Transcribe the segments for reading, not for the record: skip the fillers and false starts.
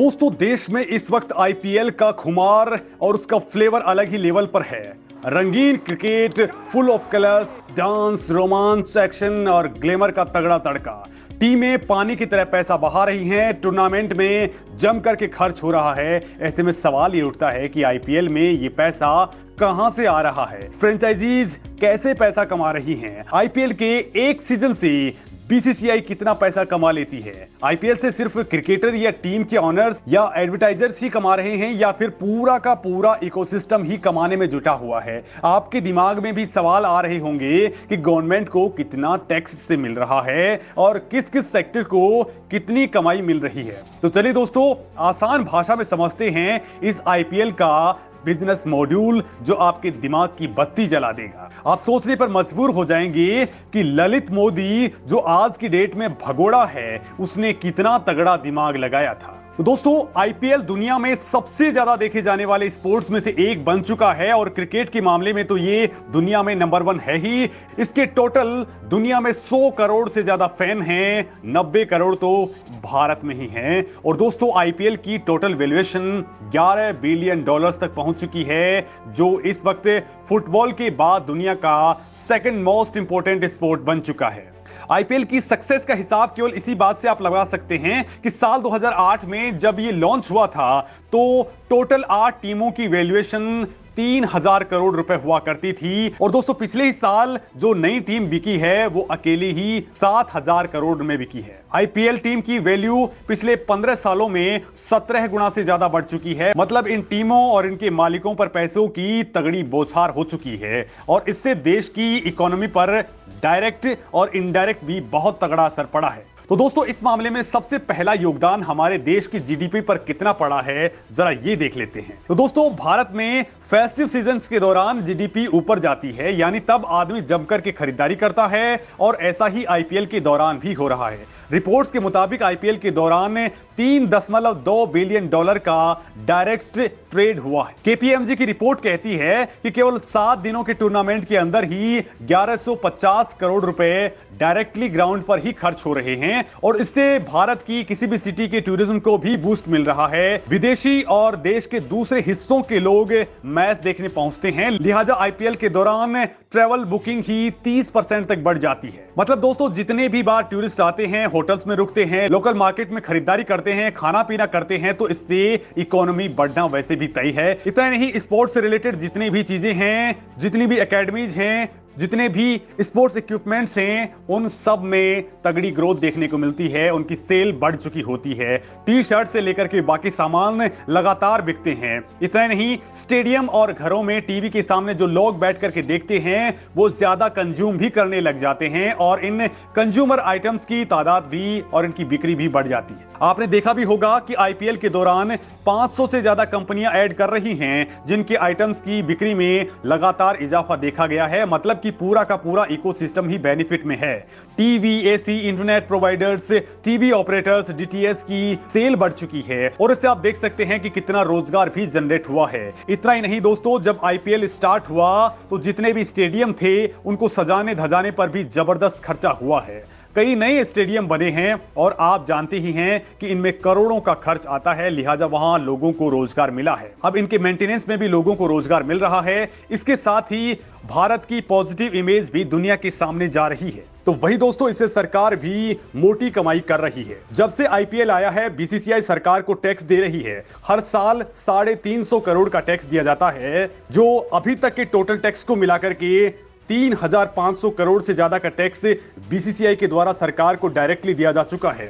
दोस्तों देश में इस वक्त आईपीएल का खुमार और उसका फ्लेवर अलग ही लेवल पर है। रंगीन cricket, full of colours, dance, रोमांच, एक्शन और ग्लैमर का तगड़ा तड़का। टीमें पानी की तरह पैसा बहा रही हैं, टूर्नामेंट में जम करके खर्च हो रहा है। ऐसे में सवाल ये उठता है कि आईपीएल में ये पैसा कहां से आ रहा है, फ्रेंचाइजीज कैसे पैसा कमा रही हैं, आईपीएल के एक सीजन से बीसीसीआई कितना पैसा कमा लेती है। आईपीएल से सिर्फ क्रिकेटर या टीम के ऑनर्स या एडवर्टाइजर्स ही कमा रहे हैं या फिर पूरा का पूरा इकोसिस्टम ही कमाने में जुटा हुआ है। आपके दिमाग में भी सवाल आ रहे होंगे कि गवर्नमेंट को कितना टैक्स से मिल रहा है और किस किस सेक्टर को कितनी कमाई मिल रही है। तो चलिए दोस्तों, आसान भाषा में समझते हैं इस आईपीएल का बिजनेस मॉड्यूल जो आपके दिमाग की बत्ती जला देगा। आप सोचने पर मजबूर हो जाएंगे कि ललित मोदी जो आज की डेट में भगोड़ा है, उसने कितना तगड़ा दिमाग लगाया था। तो दोस्तों, आईपीएल दुनिया में सबसे ज्यादा देखे जाने वाले स्पोर्ट्स में से एक बन चुका है और क्रिकेट के मामले में तो ये दुनिया में नंबर 1 है ही। इसके टोटल दुनिया में 100 करोड़ से ज्यादा फैन हैं, 90 करोड़ तो भारत में ही हैं। और दोस्तों, आईपीएल की टोटल वैल्यूएशन $11 बिलियन तक पहुंच चुकी है, जो इस वक्त फुटबॉल के बाद दुनिया का सेकंड मोस्ट इंपोर्टेंट स्पोर्ट बन चुका है। आईपीएल की सक्सेस का हिसाब केवल इसी बात से आप लगा सकते हैं कि साल 2008 में जब ये लॉन्च हुआ था तो टोटल 8 टीमों की वैल्यूएशन 3000 करोड़ रुपए हुआ करती थी। और दोस्तों, पिछले ही साल जो नई टीम बिकी है वो अकेली ही 7000 करोड़ में बिकी है। आईपीएल टीम की वैल्यू पिछले 15 सालों में 17 गुना से ज्यादा बढ़ चुकी है। मतलब इन टीमों और इनके मालिकों पर पैसों की तगड़ी बौछार हो चुकी है और इससे देश की इकोनॉमी पर डायरेक्ट और इनडायरेक्ट भी बहुत तगड़ा असर पड़ा है। तो दोस्तों, इस मामले में सबसे पहला योगदान हमारे देश की जीडीपी पर कितना पड़ा है, जरा ये देख लेते हैं। तो दोस्तों, भारत में फेस्टिव सीजन्स के दौरान जीडीपी ऊपर जाती है, यानी तब आदमी जमकर के खरीदारी करता है और ऐसा ही आईपीएल के दौरान भी हो रहा है। रिपोर्ट्स के मुताबिक आईपीएल के दौरान $3.2 बिलियन का डायरेक्ट ट्रेड हुआ है। केपीएमजी की रिपोर्ट कहती है कि केवल 7 दिनों के टूर्नामेंट के अंदर ही 1150 करोड़ रुपए डायरेक्टली ग्राउंड पर ही खर्च हो रहे हैं और इससे भारत की किसी भी सिटी के टूरिज्म को भी बूस्ट मिल रहा है। विदेशी और देश के दूसरे हिस्सों के लोग मैच देखने पहुंचते हैं, लिहाजा आईपीएल के दौरान ट्रैवल बुकिंग ही 30% तक बढ़ जाती है। मतलब दोस्तों, जितने भी बार टूरिस्ट आते हैं, होटल्स में रुकते हैं, लोकल मार्केट में खरीदारी करते हैं, खाना पीना करते हैं, तो इससे इकोनॉमी बढ़ना वैसे भी तय है। इतना नहीं, स्पोर्ट्स से रिलेटेड जितनी भी चीजें हैं, जितनी भी एकेडमीज हैं, जितने भी स्पोर्ट्स इक्विपमेंट्स हैं, उन सब में तगड़ी ग्रोथ देखने को मिलती है। उनकी सेल बढ़ चुकी होती है। टी शर्ट से लेकर के बाकी सामान लगातार बिकते हैं। इतना नहीं, स्टेडियम और घरों में टीवी के सामने जो लोग बैठ करके देखते हैं वो ज्यादा कंज्यूम भी करने लग जाते हैं और इन कंज्यूमर आइटम्स की तादाद भी और इनकी बिक्री भी बढ़ जाती है। आपने देखा भी होगा कि आईपीएल के दौरान 500 से ज्यादा कंपनियां ऐड कर रही हैं, जिनके आइटम्स की बिक्री में लगातार इजाफा देखा गया है। मतलब कि पूरा का पूरा इकोसिस्टम ही बेनिफिट में है। TV, AC, internet providers, TV operators, DTH की सेल बढ़ चुकी है और इससे आप देख सकते हैं कि कितना रोजगार भी जनरेट हुआ है। इतना ही नहीं दोस्तों, जब आईपीएल स्टार्ट हुआ तो जितने भी स्टेडियम थे उनको सजाने धजाने पर भी जबरदस्त खर्चा हुआ है। कई नए स्टेडियम बने हैं और आप जानते ही हैं कि इनमें करोड़ों का खर्च आता है, लिहाजा वहां लोगों को रोजगार मिला है। अब इनके मेंटेनेंस में भी लोगों को रोजगार मिल रहा है। इसके साथ ही भारत की पॉजिटिव इमेज भी दुनिया के सामने जा रही है। तो वही दोस्तों, इससे सरकार भी मोटी कमाई कर रही है। जब से आईपीएल आया है, बीसीसीआई सरकार को टैक्स दे रही है। हर साल 350 करोड़ का टैक्स दिया जाता है, जो अभी तक के टोटल टैक्स को मिलाकर के 3500 करोड़ से ज्यादा का टैक्स बीसीसीआई के द्वारा सरकार को डायरेक्टली दिया जा चुका है।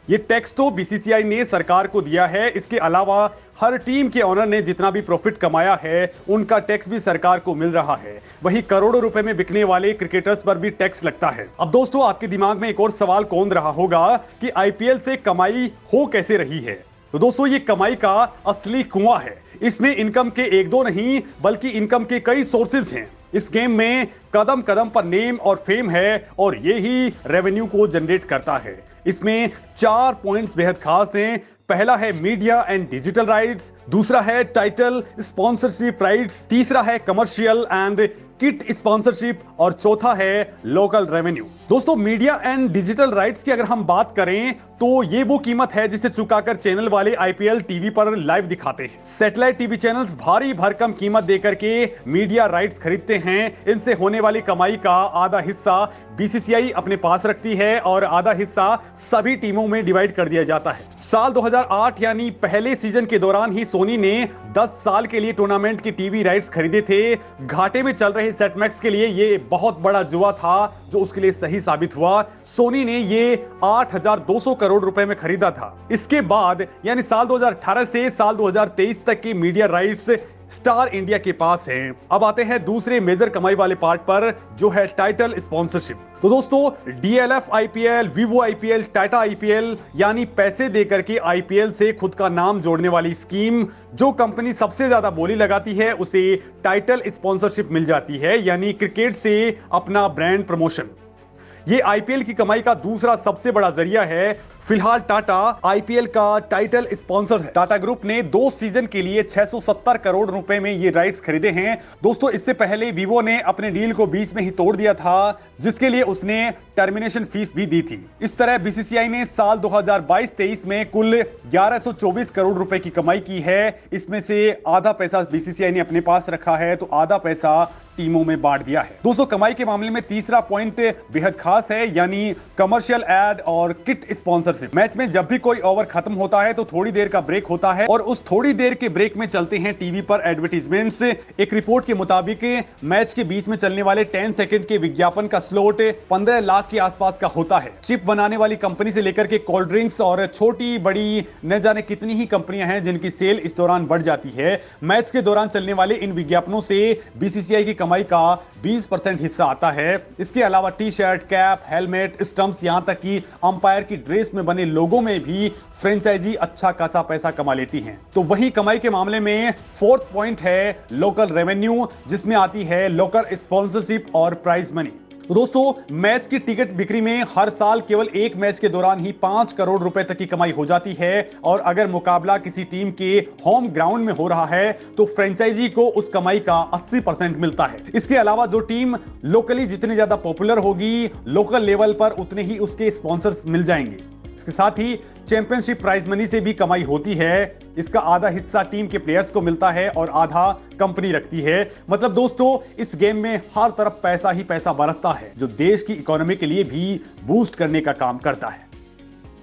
ये टैक्स तो बीसीसीआई ने सरकार को दिया है। इसके अलावा हर टीम के ओनर ने जितना भी प्रॉफिट कमाया है उनका टैक्स भी सरकार को मिल रहा है। वहीं करोड़ों रुपए में बिकने वाले क्रिकेटर्स पर भी टैक्स लगता है। अब दोस्तों, आपके दिमाग में एक और सवाल कौन रहा होगा कि आईपीएल से कमाई हो कैसे रही है। तो दोस्तों, ये कमाई का असली कुआं है। इसमें इनकम के एक दो नहीं बल्कि इनकम के कई सोर्सेज हैं। इस गेम में कदम कदम पर नेम और फेम है और ये ही रेवेन्यू को जनरेट करता है। इसमें 4 पॉइंट्स बेहद खास हैं। पहला है मीडिया एंड डिजिटल राइट्स, दूसरा है टाइटल स्पॉन्सरशिप राइट्स, तीसरा है कमर्शियल एंड किट स्पॉन्सरशिप और चौथा है लोकल रेवेन्यू। दोस्तों, मीडिया एंड डिजिटल राइट्स की अगर हम बात करें तो ये वो कीमत है जिसे चुकाकर चैनल वाले आईपीएल टीवी पर लाइव दिखाते हैं। सैटेलाइट टीवी चैनल्स भारी भरकम कीमत देकर के मीडिया राइट्स खरीदते हैं। इनसे होने वाली कमाई का आधा हिस्सा बीसीसीआई अपने पास रखती है और आधा हिस्सा सभी टीमों में डिवाइड कर दिया जाता है। साल 2008 यानी पहले सीजन के दौरान ही सोनी ने 10 साल के लिए टूर्नामेंट की टीवी राइट्स खरीदे थे। घाटे में चल रहे सेटमैक्स के लिए ये बहुत बड़ा जुआ था जो उसके लिए सही साबित हुआ। सोनी ने ये 8,200 करोड़ रुपए में खरीदा था। इसके बाद यानी साल 2018 से साल 2023 तक की मीडिया राइट्स स्टार इंडिया के पास है। अब आते हैं दूसरे मेजर कमाई वाले पार्ट पर जो है टाइटल स्पॉन्सरशिप। तो दोस्तों DLF IPL, Vivo IPL, Tata IPL यानी पैसे देकर के आईपीएल से खुद का नाम जोड़ने वाली स्कीम, जो कंपनी सबसे ज्यादा बोली लगाती है उसे टाइटल स्पॉन्सरशिप मिल जाती है, यानी क्रिकेट से अपना ब्रांड प्रमोशन। ये आईपीएल की कमाई का दूसरा सबसे बड़ा जरिया है। फिलहाल टाटा आईपीएल का टाइटल स्पॉन्सर है। टाटा ग्रुप ने 2 सीजन के लिए 670 करोड़ रुपए में ये राइट्स खरीदे हैं। दोस्तों इससे पहले वीवो ने अपने डील को बीच में ही तोड़ दिया था, जिसके लिए उसने टर्मिनेशन फीस भी दी थी। इस तरह बीसीसीआई ने साल 2022-23 में कुल 1124 करोड़ रुपए की कमाई की है। इसमें से आधा पैसा बीसीसीआई ने अपने पास रखा है तो आधा पैसा टीमों में बांट दिया है। दोस्तों कमाई के मामले में तीसरा पॉइंट बेहद खास है, यानी कमर्शियल एड और किट स्पॉन्सरशिप। मैच में जब भी कोई ओवर खत्म होता है तो थोड़ी देर का ब्रेक होता है और उस थोड़ी देर के ब्रेक में चलते हैं टीवी पर एडवर्टीजमेंट्स। एक रिपोर्ट के मुताबिक मैच के बीच में चलने वाले 10 सेकंड के विज्ञापन का स्लॉट 15 लाख के आसपास का होता है। चिप बनाने वाली कंपनी से लेकर के कोल्ड ड्रिंक्स और छोटी बड़ी न जाने कितनी ही कंपनियां हैं जिनकी सेल इस दौरान बढ़ जाती है। मैच के दौरान चलने वाले इन विज्ञापनों से बीसीसीआई की कमाई का 20% हिस्सा आता है। इसके अलावा T shirt, cap, helmet, stumps, यहां तक कि अंपायर की ड्रेस में बने लोगों में भी फ्रेंचाइजी अच्छा खासा पैसा कमा लेती हैं। तो वही कमाई के मामले में फोर्थ पॉइंट है लोकल रेवेन्यू, जिसमें आती है लोकल स्पॉन्सरशिप और प्राइज मनी। तो दोस्तों मैच की टिकट बिक्री में हर साल केवल एक मैच के दौरान ही 5 करोड़ रुपए तक की कमाई हो जाती है और अगर मुकाबला किसी टीम के होम ग्राउंड में हो रहा है तो फ्रेंचाइजी को उस कमाई का 80% मिलता है। इसके अलावा जो टीम लोकली जितनी ज्यादा पॉपुलर होगी, लोकल लेवल पर उतने ही उसके स्पॉन्सर्स मिल जाएंगे। इसके साथ ही चैंपियनशिप प्राइज मनी से भी कमाई होती है। इसका आधा हिस्सा टीम के प्लेयर्स को मिलता है और आधा कंपनी रखती है। मतलब दोस्तों इस गेम में हर तरफ पैसा ही पैसा बरसता है जो देश की इकोनॉमी के लिए भी बूस्ट करने का काम करता है।